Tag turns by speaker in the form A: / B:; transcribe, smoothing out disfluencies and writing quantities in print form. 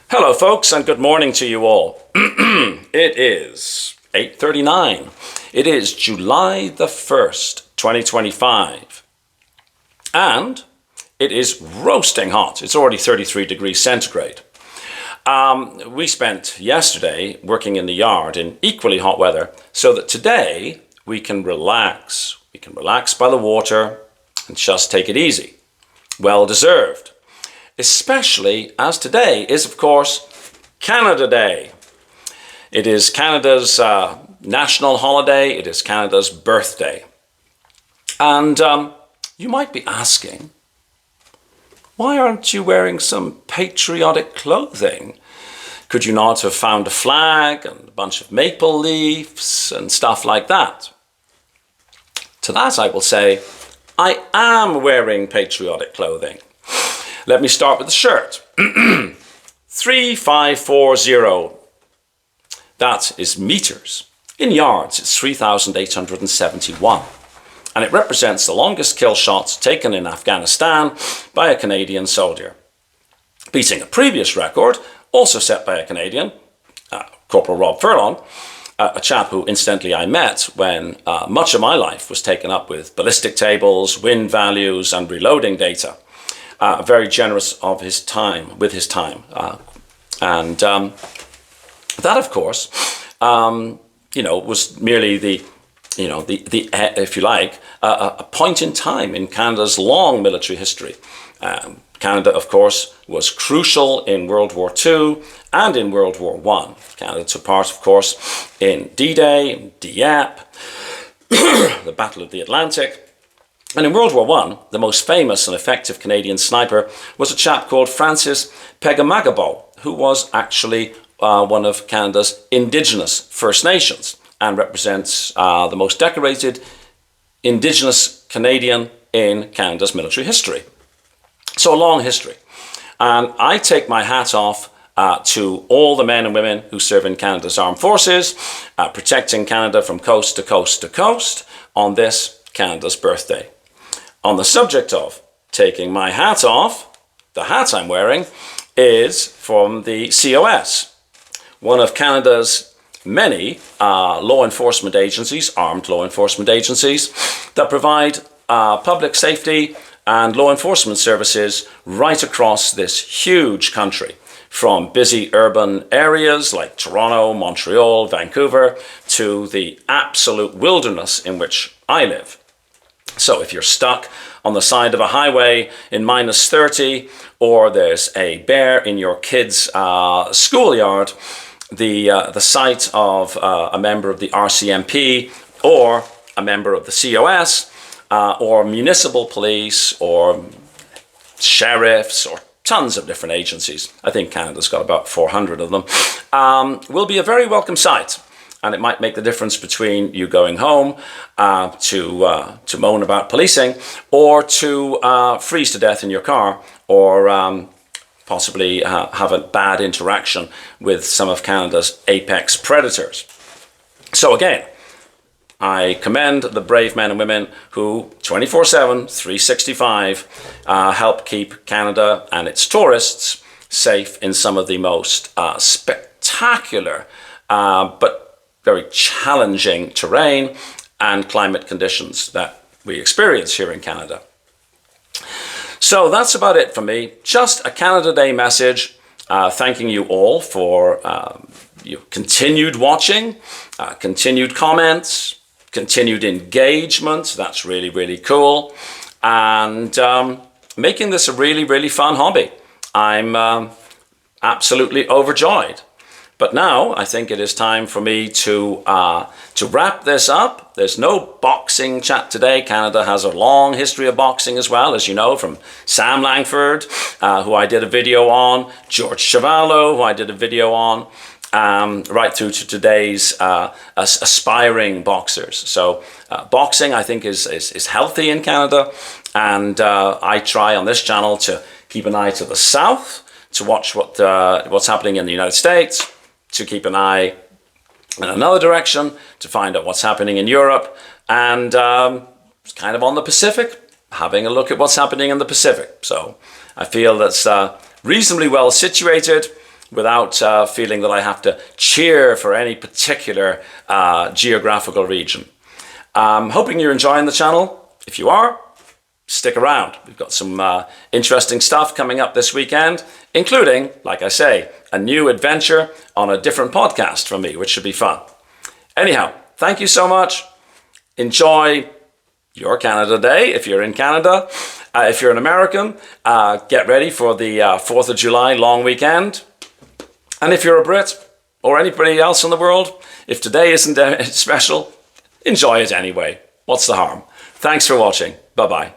A: Hello, folks, and good morning to you all. It is 8:39. It is July the 1st, 2025. And it is roasting hot. It's already 33 degrees centigrade. We spent yesterday working in the yard in equally hot weather so that today we can relax. We can relax by the water and just take it easy. Well deserved. Especially as today is, of course, Canada Day. It is Canada's national holiday. It is Canada's birthday. And you might be asking, why aren't you wearing some patriotic clothing? Could you not have found a flag and a bunch of maple leaves and stuff like that? To that I will say, I am wearing patriotic clothing. Let me start with the shirt. 3540. That is meters. In yards, it's 3,871. And it represents the longest kill shots taken in Afghanistan by a Canadian soldier, beating a previous record, also set by a Canadian, Corporal Rob Furlong, a chap who incidentally I met when much of my life was taken up with ballistic tables, wind values, and reloading data. Very generous of his time, with his time. And that, of course, was merely the if you like, a point in time in Canada's long military history. Canada, of course, was crucial in World War II and in World War I. Canada took part, of course, in D-Day, Dieppe, the Battle of the Atlantic. And in World War I, the most famous and effective Canadian sniper was a chap called Francis Pegamagabo, who was actually one of Canada's Indigenous First Nations and represents the most decorated Indigenous Canadian in Canada's military history. So a long history. And I take my hat off to all the men and women who serve in Canada's armed forces, protecting Canada from coast to coast to coast on this Canada's birthday. On the subject of taking my hat off, the hat I'm wearing is from the COS, one of Canada's many law enforcement agencies, armed law enforcement agencies, that provide public safety and law enforcement services right across this huge country, from busy urban areas like Toronto, Montreal, Vancouver, to the absolute wilderness in which I live. So if you're stuck on the side of a highway in minus 30, or there's a bear in your kid's schoolyard, the sight of a member of the RCMP or a member of the COS or municipal police or sheriffs or tons of different agencies, I think Canada's got about 400 of them, will be a very welcome sight. And it might make the difference between you going home to moan about policing or to freeze to death in your car or possibly have a bad interaction with some of Canada's apex predators. So again, I commend the brave men and women who 24/7, 365 help keep Canada and its tourists safe in some of the most spectacular but very challenging terrain and climate conditions that we experience here in Canada. So that's about it for me. Just a Canada Day message, thanking you all for your continued watching, continued comments, continued engagement. That's really, really cool. And making this a really, really fun hobby. I'm absolutely overjoyed. But now I think it is time for me to wrap this up. There's no boxing chat today. Canada has a long history of boxing as well, as you know, from Sam Langford, who I did a video on, George Chuvalo, who I did a video on, right through to today's aspiring boxers. So boxing, I think, is healthy in Canada. And I try on this channel to keep an eye to the south, to watch what's happening in the United States, to keep an eye in another direction, to find out what's happening in Europe, and kind of on the Pacific, having a look at what's happening in the Pacific. So I feel that's reasonably well situated, without feeling that I have to cheer for any particular geographical region. I'm hoping you're enjoying the channel. If you are, stick around. We've got some interesting stuff coming up this weekend, including, like I say, a new adventure on a different podcast from me, which should be fun. Anyhow, thank you so much. Enjoy your Canada Day if you're in Canada. If you're an American, get ready for the 4th of July long weekend. And if you're a Brit or anybody else in the world, if today isn't special, enjoy it anyway. What's the harm? Thanks for watching. Bye-bye.